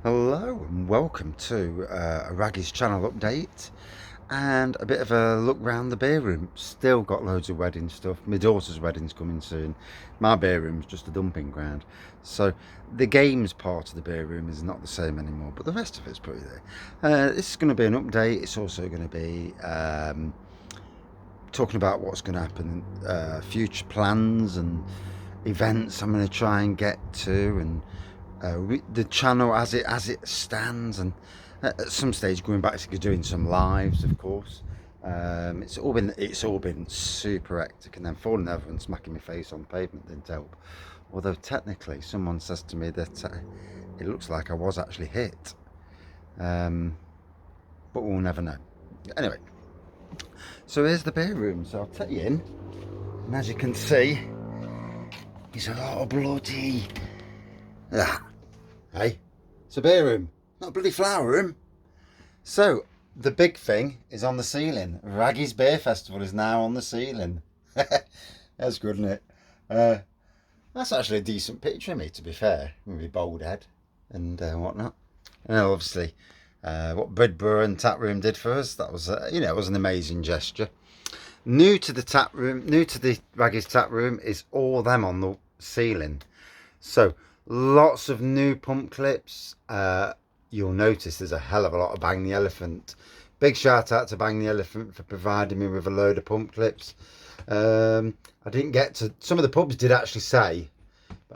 Hello and welcome to a Wraggys channel update and a bit of a look round the beer room. Still got loads of wedding stuff. My daughter's wedding's coming soon. My beer room's just a dumping ground. So the games part of the beer room is not the same anymore, but the rest of it's pretty there. This is going to be an update. It's also going to be talking about what's going to happen, future plans and events I'm going to try and get to, and the channel as it stands, and at some stage going back to doing some lives, of course. It's all been super hectic, and then falling over and smacking my face on the pavement didn't help. Although technically, someone says to me that it looks like I was actually hit, but we'll never know. Anyway, so here's the beer room. So I'll take you in, and as you can see, there's a lot of bloody. Hey, it's a beer room, not a bloody flower room. So, the big thing is on the ceiling. Wraggys Beer Festival is now on the ceiling. That's good, isn't it? That's actually a decent picture of me, to be fair, with my bald head and whatnot. And obviously, what Brewer and Tap Room did for us, that was, it was an amazing gesture. New to the Wraggys Tap Room is all them on the ceiling. So, lots of new pump clips. You'll notice there's a hell of a lot of Bang the Elephant. Big shout out to Bang the Elephant for providing me with a load of pump clips. I didn't get to, some of the pubs did actually say,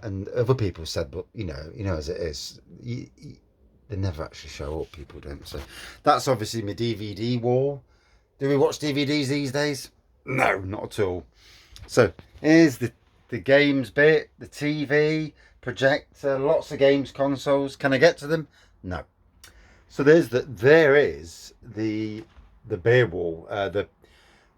and other people said, but you know as it is, they never actually show up, people don't. So that's obviously my DVD wall. Do we watch DVDs these days? No, not at all. So here's the games bit, the TV, projector, lots of games consoles. Can I get to them? No. So there is the beer wall, the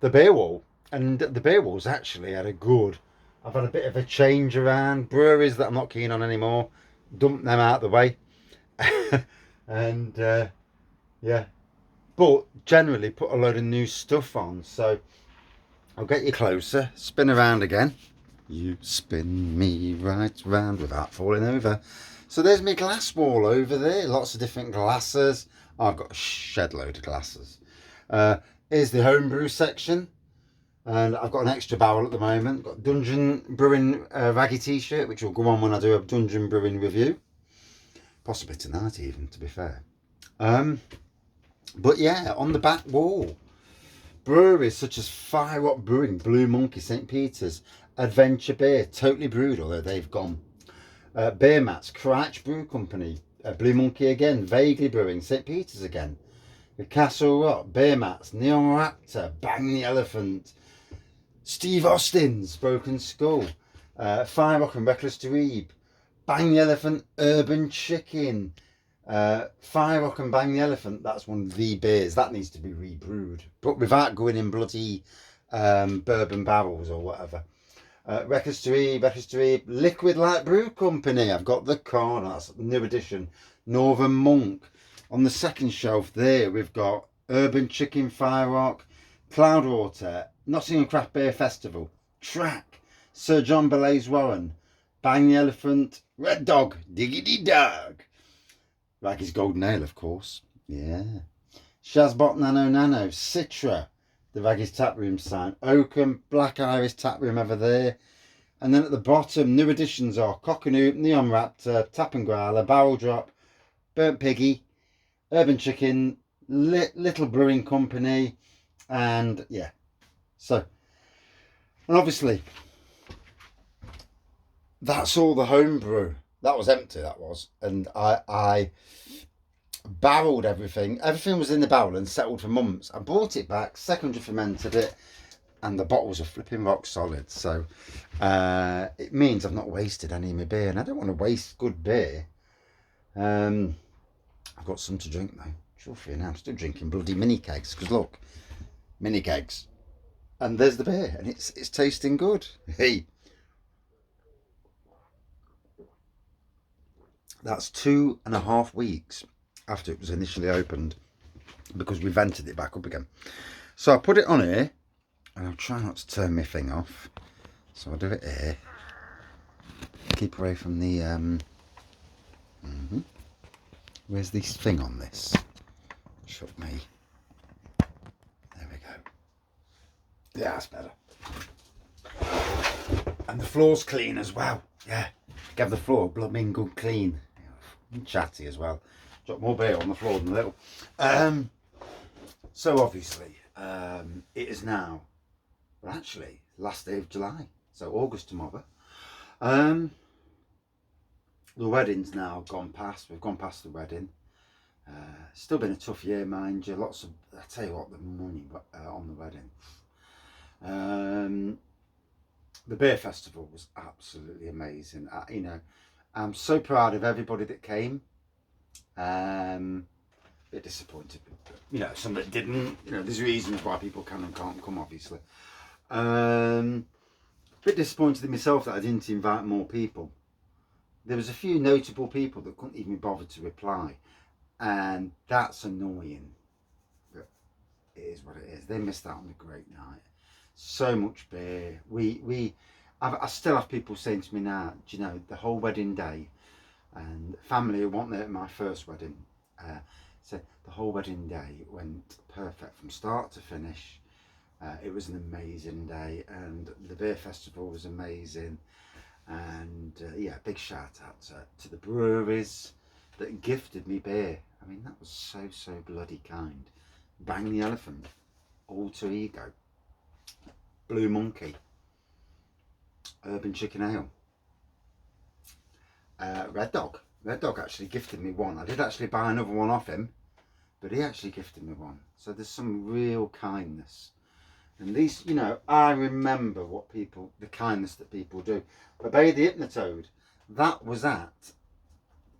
beer wall, and the beer wall's actually had a good. I've had a bit of a change around. Breweries that I'm not keen on anymore, dump them out of the way, and yeah. But generally put a load of new stuff on. So I'll get you closer. Spin around again. You spin me right round without falling over. So there's my glass wall over there. Lots of different glasses. I've got a shed load of glasses. Here's the homebrew section. And I've got an extra barrel at the moment. Got Dungeon Brewing Raggy t-shirt, which will go on when I do a Dungeon Brewing review. Possibly tonight even, to be fair. But yeah, on the back wall, breweries such as Fire Rock Brewing, Blue Monkey, St. Peter's, Adventure Beer, Totally Brewed, although they've gone. Beer Mats, Crouch Brew Company, Blue Monkey again, Vaguely Brewing, St. Peter's again, the Castle Rock, Beer Mats, Neon Raptor, Bang the Elephant, Steve Austin's Broken Skull, Fire Rock and Reckless Dreeb, Bang the Elephant, Urban Chicken, Fire Rock and Bang the Elephant, that's one of the beers, that needs to be rebrewed, but without going in bloody bourbon barrels or whatever. Reckless Dreeb, Liquid Light Brew Company. I've got the corner, that's the new edition. Northern Monk. On the second shelf there, we've got Urban Chicken, Fire Rock, Cloudwater, Nottingham Craft Beer Festival, Track, Sir John Belays Warren, Bang the Elephant, Red Dog, Diggity Dog. Wraggys Golden Ale, of course. Yeah. Shazbot Nano, Citra, the Wraggys Taproom sign, Oakham, Black Iris Taproom over there. And then at the bottom, new additions are Cockanoop, Neon Raptor, Tap and Growler, Barrel Drop, Burnt Piggy, Urban Chicken, Little Brewing Company, and yeah. So, and obviously, that's all the homebrew. That was empty, that was. And I barreled everything. Everything was in the barrel and settled for months. I brought it back, secondary fermented it, and the bottles are flipping rock solid. So it means I've not wasted any of my beer, and I don't want to waste good beer. I've got some to drink though. Sure for you now. I'm still drinking bloody mini kegs, because look, mini kegs, and there's the beer, and it's tasting good. Hey, that's 2.5 weeks after it was initially opened, because we vented it back up again. So I put it on here, and I'll try not to turn my thing off. So I'll do it here. Keep away from the Where's this thing on this? Shut me. There we go. Yeah, that's better. And the floor's clean as well. Yeah, give the floor blooming good clean. Chatty as well. Drop more beer on the floor than a little. So obviously, it is now, well actually, last day of July. So August tomorrow. The wedding's now gone past. We've gone past the wedding. Still been a tough year, mind you. Lots of, I tell you what, the money on the wedding. The beer festival was absolutely amazing. You know, I'm so proud of everybody that came. Bit disappointed, you know, some that didn't. You know, there's reasons why people can and can't come, obviously. Bit disappointed in myself that I didn't invite more people. There was a few notable people that couldn't even bother to reply, and that's annoying. But it is what it is. They missed out on a great night. So much beer. I still have people saying to me now, do you know, the whole wedding day, and family who weren't there at my first wedding, said the whole wedding day went perfect from start to finish. It was an amazing day, and the beer festival was amazing. And yeah, big shout out to the breweries that gifted me beer. I mean, that was so bloody kind. Bang the Elephant, Alter Ego, Blue Monkey, Urban Chicken Ale, Red Dog. Red Dog actually gifted me one. I did actually buy another one off him, but he actually gifted me one. So there's some real kindness. And these, you know, I remember what people, the kindness that people do. Obey the Hypnotoad, that was at,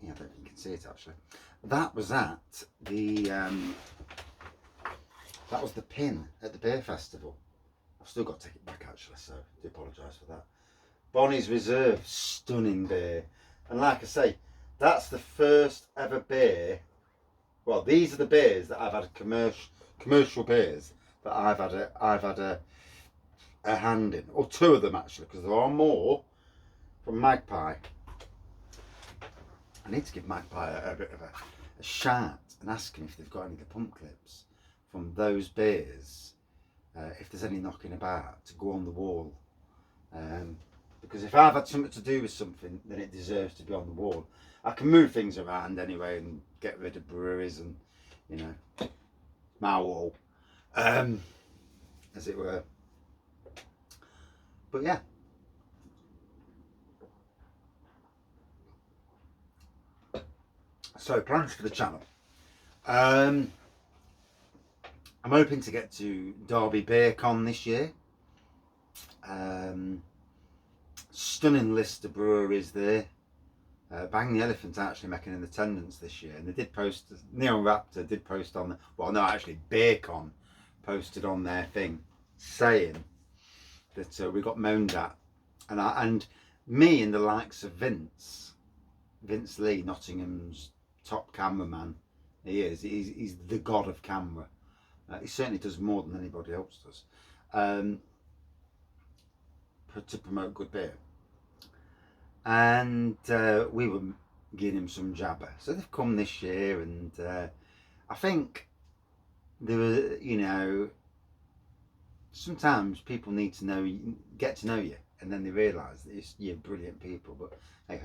yeah, I don't think you can see it actually. That was at the, that was the pin at the beer festival. I've still got to take it back actually, so I do apologise for that. Bonnie's Reserve, stunning beer. And like I say, that's the first ever beer. Well, these are the beers that I've had commercial beers that I've had a hand in, or two of them actually, because there are more from Magpie. I need to give Magpie a bit of a shout and ask them if they've got any of the pump clips from those beers, if there's any knocking about, to go on the wall. Because if I've had something to do with something, then it deserves to be on the wall. I can move things around anyway and get rid of breweries and, you know, my wall, as it were. But yeah. So plans for the channel. I'm hoping to get to Derby Beercon this year. Stunning list of breweries there. Bang the Elephant actually making an attendance this year, and they did post, Neon Raptor did post on, well no, actually Beercon posted on their thing saying that we got moaned at, and me and the likes of Vince Lee, Nottingham's top cameraman. He's the god of camera. He certainly does more than anybody else does, to promote good beer. And we were giving him some jabber. So they've come this year, and I think there were, you know, sometimes people need to know, get to know you, and then they realise that you're brilliant people. But hey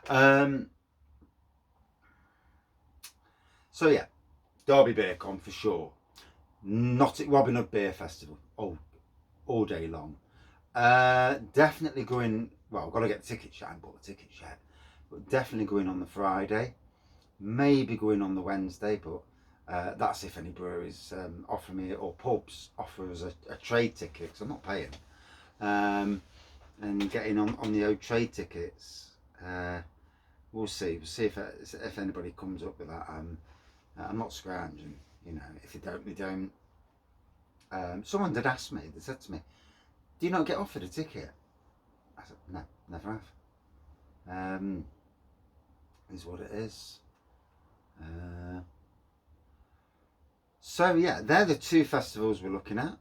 ho. So yeah, Derby Beercon for sure. Robin Hood Beer Festival, all day long. Definitely going, well, I've got to get the tickets yet. I haven't bought the tickets yet, but definitely going on the Friday, maybe going on the Wednesday, but that's if any breweries offer me, or pubs offer us a trade ticket, because I'm not paying, and getting on the old trade tickets. We'll see if anybody comes up with that. I'm not scrounging, you know. If they don't, they don't. Someone did ask me, they said to me, do you not get offered a ticket? I said, no, never have. Is what it is. So yeah, they're the two festivals we're looking at.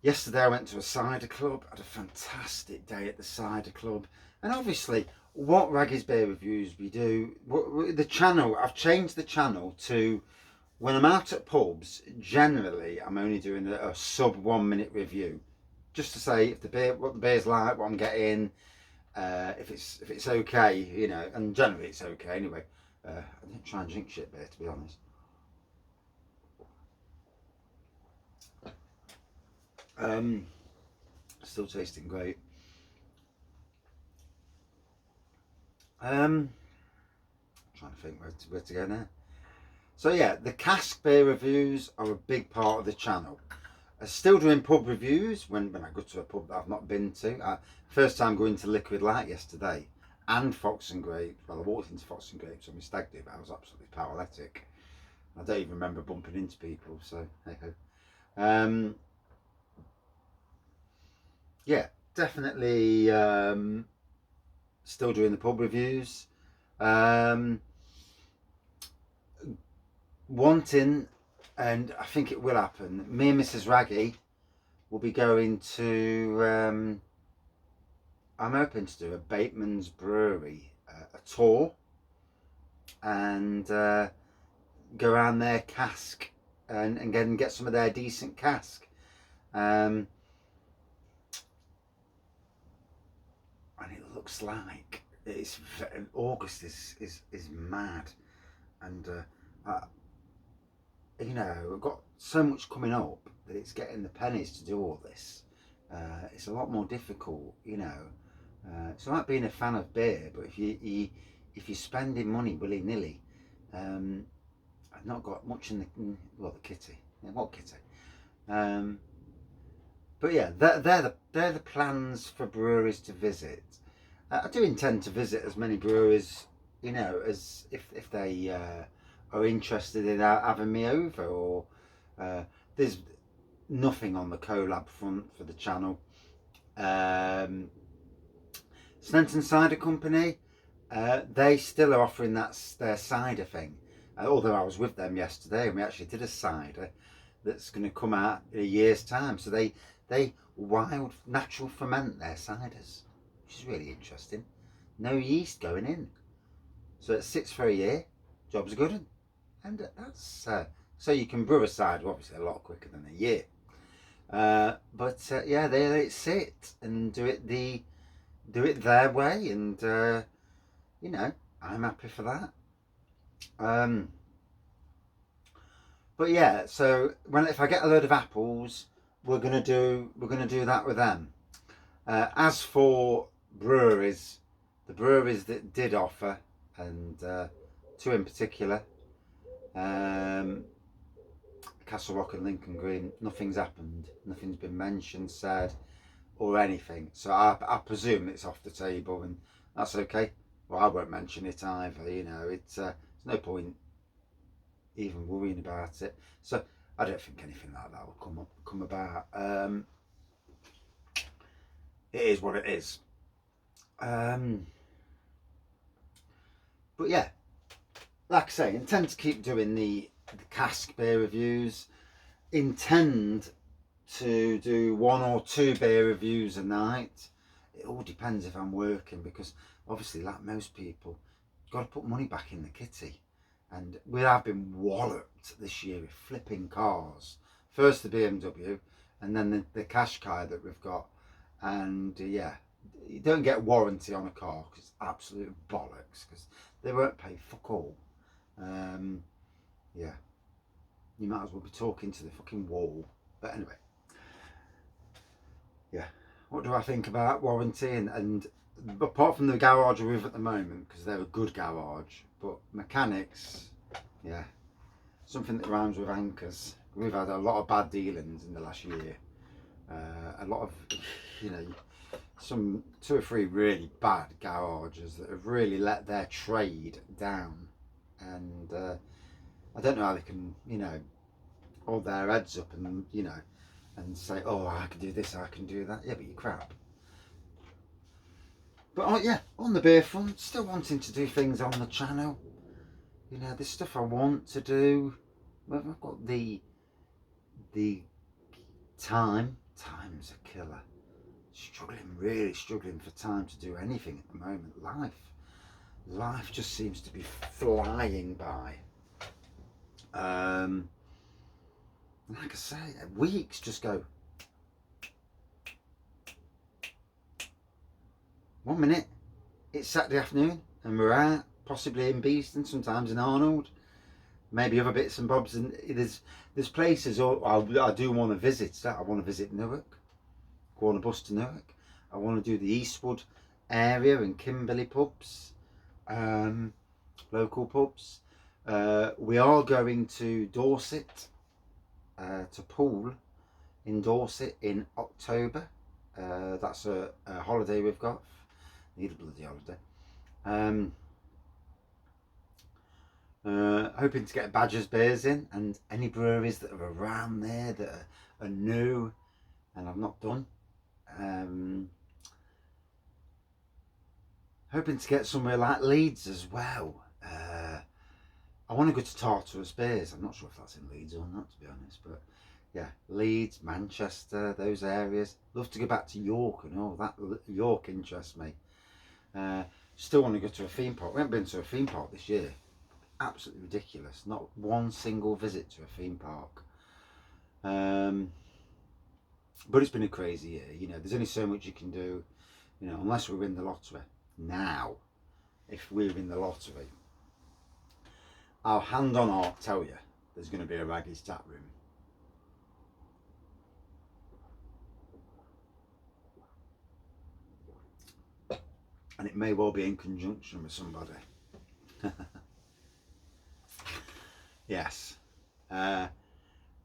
Yesterday I went to a cider club, had a fantastic day at the cider club. And obviously what Wraggys Beer Reviews we do, the channel, I've changed the channel to, when I'm out at pubs, generally I'm only doing a sub 1 minute review. Just to say if the beer, what the beer's like, what I'm getting, if it's okay, you know, and generally it's okay anyway. I don't try and drink shit beer, to be honest. Still tasting great. Trying to think where to go now. So yeah, the cask beer reviews are a big part of the channel. I'm still doing pub reviews when I go to a pub that I've not been to. First time going to Liquid Light yesterday, and Fox and Grape. Well, I walked into Fox and Grapes on my stag do, but I was absolutely paralytic. I don't even remember bumping into people, so hey ho. Yeah, definitely still doing the pub reviews. Wanting, and I think it will happen, me and Mrs. Wraggy will be going to, I'm hoping to do a Batemans Brewery, a tour, and go around their cask and get some of their decent cask. And it looks like it's August is mad, and you know, I've got so much coming up that it's getting the pennies to do all this. It's a lot more difficult, you know. It's like being a fan of beer, but if you're spending money willy nilly, I've not got much in the kitty. Yeah, what kitty? But yeah, they're the plans for breweries to visit. I do intend to visit as many breweries, you know, as if they are interested in having me over. Or there's nothing on the collab front for the channel. Snenton Cider Company, they still are offering their cider thing. Although I was with them yesterday and we actually did a cider that's going to come out in a year's time. So they wild natural ferment their ciders, which is really interesting. No yeast going in, so it sits for a year. Job's a good one, and that's so you can brew a cider obviously a lot quicker than a year. But yeah, they let it sit and do it their way, and you know, I'm happy for that. But yeah, so if I get a load of apples, we're gonna do that with them. As for breweries, the breweries that did offer, and two in particular, Castle Rock and Lincoln Green, nothing's happened. Nothing's been mentioned, said, or anything. So I presume it's off the table, and that's okay. Well, I won't mention it either. You know, it's there's no point even worrying about it. So I don't think anything like that will come about. It is what it is. But yeah, like I say, intend to keep doing the cask beer reviews. Intend to do 1 or 2 beer reviews a night. It all depends if I'm working, because obviously, like most people, got to put money back in the kitty. And we have been walloped this year with flipping cars. First the BMW, and then the Qashqai that we've got. And yeah, you don't get warranty on a car because it's absolute bollocks, because they won't pay fuck all. Yeah, you might as well be talking to the fucking wall. But anyway, yeah, what do I think about warranty? And apart from the garage we're with at the moment, because they're a good garage, but mechanics, yeah, something that rhymes with anchors. We've had a lot of bad dealings in the last year. A lot of, you know, some 2 or 3 really bad garages that have really let their trade down, and I don't know how they can, you know, hold their heads up and, you know, and say, oh, I can do this, I can do that. Yeah, but you're crap. But yeah, on the beer front, still wanting to do things on the channel. You know, there's stuff I want to do. Well, I've got the time time's a killer. Struggling, really struggling for time to do anything at the moment. Life just seems to be flying by. Like I say, weeks just go. 1 minute, it's Saturday afternoon, and we're out, possibly in Beeston, sometimes in Arnold, maybe other bits and bobs. And there's places I do want to visit. I want to visit Newark, go on a bus to Newark. I want to do the Eastwood area and Kimberley pubs, local pubs. We are going to Dorset, to Poole in Dorset in October. That's a holiday we've got. Need a bloody holiday. Hoping to get Badger's beers in, and any breweries that are around there that are new and I've not done. Hoping to get somewhere like Leeds as well. I want to go to Tartarus Beers. I'm not sure if that's in Leeds or not, to be honest, but yeah, Leeds, Manchester, those areas. Love to go back to York and all that. York interests me. Still want to go to a theme park. We haven't been to a theme park this year. Absolutely ridiculous. Not one single visit to a theme park. But it's been a crazy year. You know, there's only so much you can do. You know, unless we win the lottery. Now, if we win the lottery, I'll hand on heart tell you there's going to be a Wraggys tap room. And it may well be in conjunction with somebody. Yes.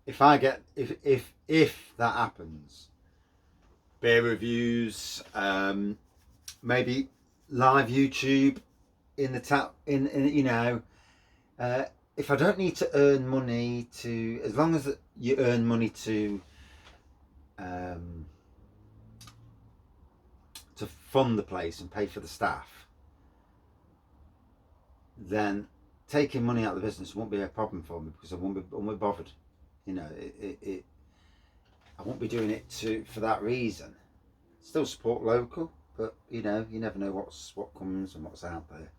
If that happens, beer reviews, maybe live YouTube in the tap, in you know, if I don't need to earn money to, as long as you earn money to fund the place and pay for the staff, then taking money out of the business won't be a problem for me, because I won't be bothered. You know, I won't be doing it for that reason. Still support local, but you know, you never know what comes and what's out there.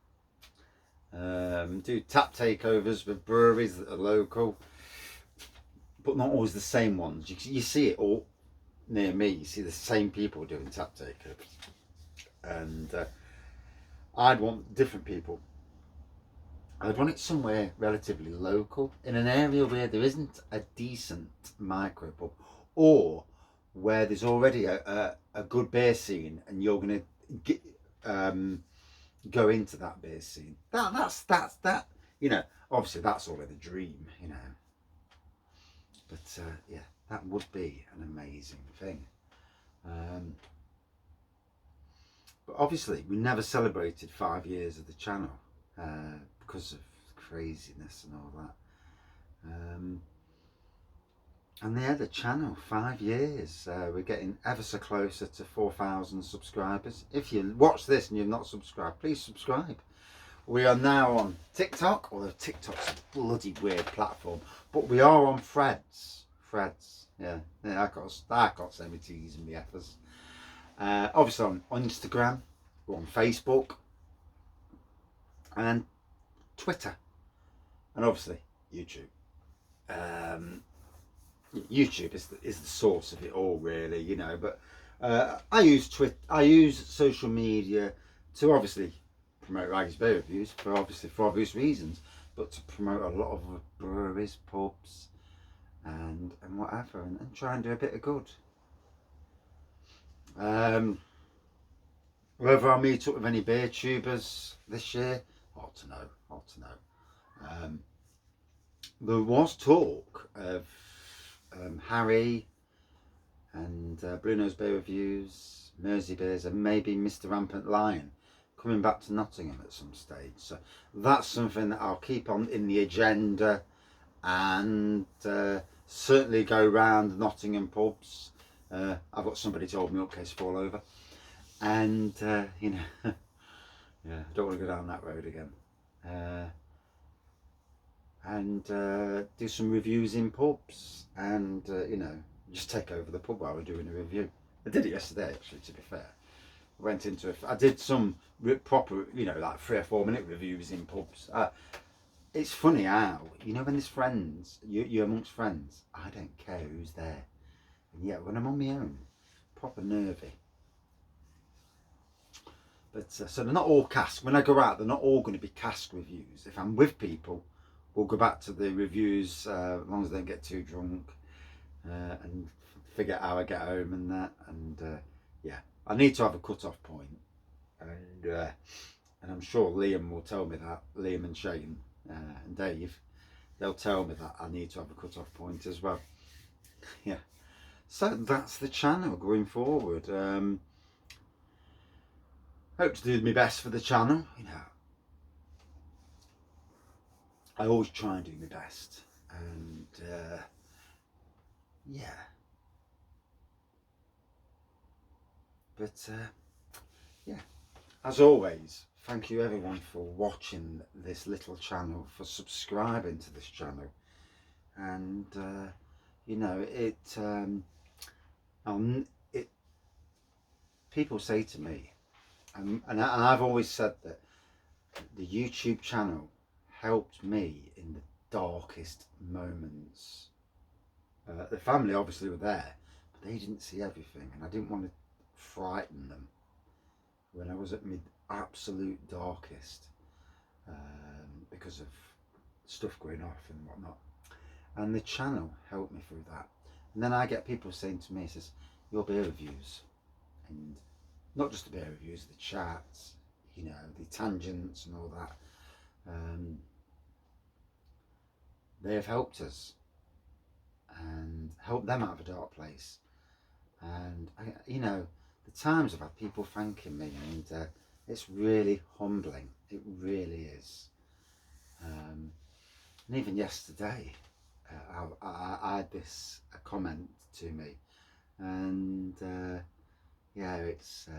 Do tap takeovers with breweries that are local, but not always the same ones. You see it all near me. You see the same people doing tap takeovers, and I'd want different people. I'd want it somewhere relatively local, in an area where there isn't a decent micro pub, or where there's already a good beer scene, and you're going to go into that beer scene. That's you know, obviously that's already the dream, you know. But yeah, that would be an amazing thing. But obviously we never celebrated 5 years of the channel because of craziness and all that. And yeah, the channel, 5 years. We're getting ever so closer to 4,000 subscribers. If you watch this and you've not subscribed, please subscribe. We are now on TikTok, although TikTok's a bloody weird platform, but we are on Threads. Yeah, I can't say my T's and my F's. Obviously on Instagram, we're on Facebook, and Twitter, and obviously YouTube. YouTube is the source of it all, really, you know. But I use social media to obviously promote Wraggys Beer Reviews for obvious reasons, but to promote a lot of breweries, pubs, and whatever, and try and do a bit of good. Whether I'll meet up with any beer tubers this year, hard to know. There was talk of Harry and Blue Nose Beer Reviews, Mersey Beers, and maybe Mr. Rampant Lion coming back to Nottingham at some stage. So that's something that I'll keep on in the agenda, and certainly go round Nottingham pubs. I've got somebody to hold me up in case I fall over, and you know, yeah, I don't want to go down that road again. And do some reviews in pubs, and you know, just take over the pub while we're doing a review. I did it yesterday, actually, to be fair. I went into I did some proper, you know, like 3 or 4 minute reviews in pubs. It's funny how, you know, when there's friends, you're amongst friends, I don't care who's there. And yet, when I'm on my own, proper nervy. But so they're not all cask. When I go out, they're not all going to be cask reviews. If I'm with people, we'll go back to the reviews as long as they don't get too drunk and figure out how I get home and that. And yeah, I need to have a cut-off point, and I'm sure Liam will tell me that. Liam and Shane and Dave, they'll tell me that I need to have a cut-off point as well. Yeah. So that's the channel going forward. Hope to do my best for the channel. You know, I always try and do my best, and yeah. But yeah, as always, thank you everyone for watching this little channel, for subscribing to this channel, and you know, people say to me, and I've always said that the YouTube channel helped me in the darkest moments. The family obviously were there, but they didn't see everything, and I didn't want to frighten them when I was at my absolute darkest, because of stuff going off and whatnot. And the channel helped me through that. And then I get people saying to me, says, your beer reviews, and not just the beer reviews, the chats, you know, the tangents and all that, they have helped us and helped them out of a dark place. And you know, the times I've had people thanking me, and it's really humbling. It really is. And even yesterday, I had this a comment to me, and yeah, it's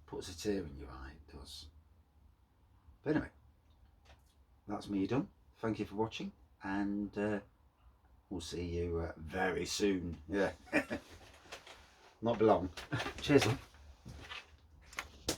puts a tear in your eye. It does. But anyway, that's me done. Thank you for watching, and we'll see you very soon. Yeah. Not be long. Cheers.